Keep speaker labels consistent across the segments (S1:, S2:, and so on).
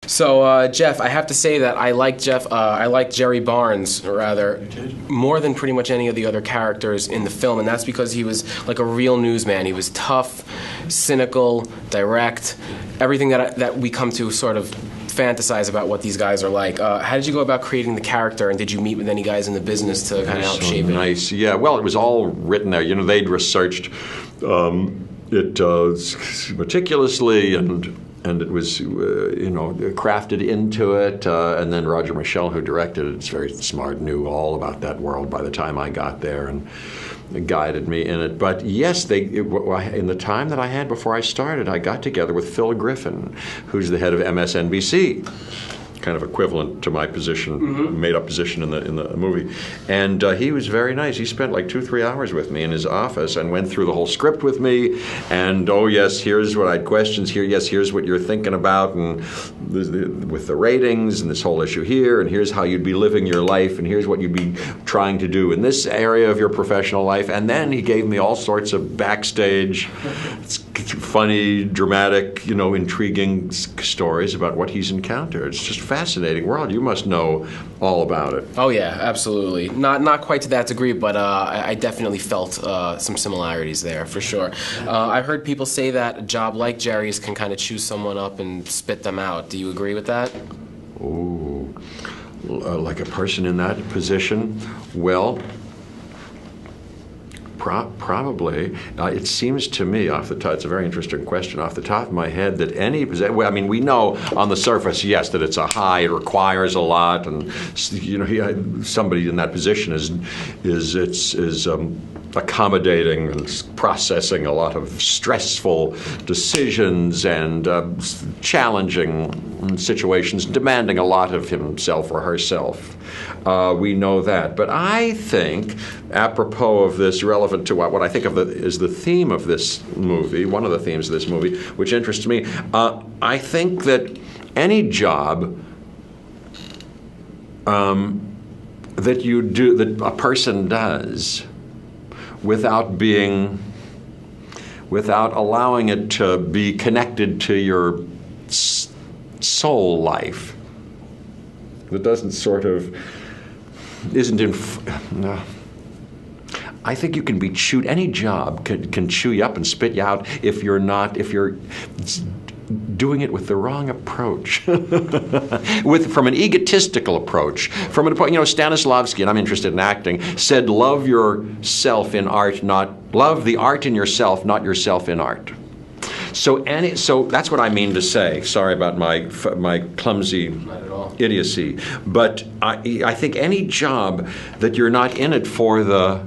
S1: So, Jeff, I have to say that I like Jerry Barnes, rather, more than pretty much any of the other characters in the film, and that's because he was like a real newsman. He was tough, cynical, direct, everything that we come to sort of fantasize about what these guys are like. How did you go about creating the character, and did you meet with any guys in the business to kind of help shape it?
S2: Nice, yeah. Well, it was all written there. You know, they'd researched it meticulously, and it was, crafted into it. And then Roger Michel, who directed it, is very smart, knew all about that world by the time I got there and guided me in it. But yes, in the time that I had before I started, I got together with Phil Griffin, who's the head of MSNBC. Kind of equivalent to my position, made-up position in the movie, and he was very nice. He spent like 2-3 hours with me in his office and went through the whole script with me. And oh yes, here's what I had questions here. Yes, here's what you're thinking about, and with the ratings and this whole issue here, and here's how you'd be living your life, and here's what you'd be trying to do in this area of your professional life. And then he gave me all sorts of backstage, funny, dramatic, intriguing stories about what he's encountered. It's just fascinating world. You must know all about it.
S1: Oh yeah, absolutely. Not quite to that degree, but I definitely felt some similarities there for sure. I've heard people say that a job like Jerry's can kind of chew someone up and spit them out. Do you agree with that?
S2: Oh, like a person in that position? Well, probably. It seems to me, off the top, it's a very interesting question, off the top of my head, that any position, well, I mean, we know on the surface, yes, that it's a high, it requires a lot, and somebody in that position is accommodating and processing a lot of stressful decisions and challenging situations, demanding a lot of himself or herself. We know that. But I think, apropos of this, relevant to what I think of is the theme of this movie, one of the themes of this movie, which interests me, I think that any job that you do, that a person does, without allowing it to be connected to your soul life, that doesn't sort of, isn't in, no. I think you can be chewed, any job can chew you up and spit you out if you're doing it with the wrong approach, from an egotistical approach, from an approach. Stanislavski, and I'm interested in acting, said, "Love yourself in art, love the art in yourself, not yourself in art." So that's what I mean to say. Sorry about my clumsy idiocy, but I think any job that you're not in it for the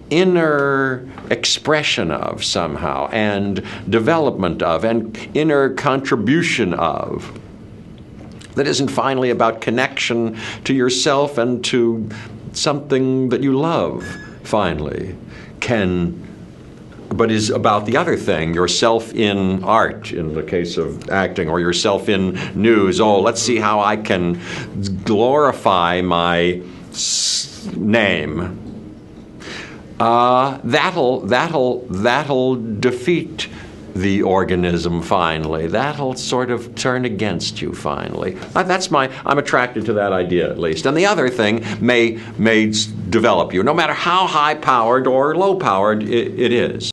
S2: inner expression of somehow, and development of, and inner contribution of, that isn't finally about connection to yourself and to something that you love, finally, but is about the other thing, yourself in art, in the case of acting, or yourself in news. Oh, let's see how I can glorify my name. That'll defeat the organism finally. That'll sort of turn against you finally. I'm attracted to that idea, at least. And the other thing may develop you, no matter how high-powered or low-powered it is.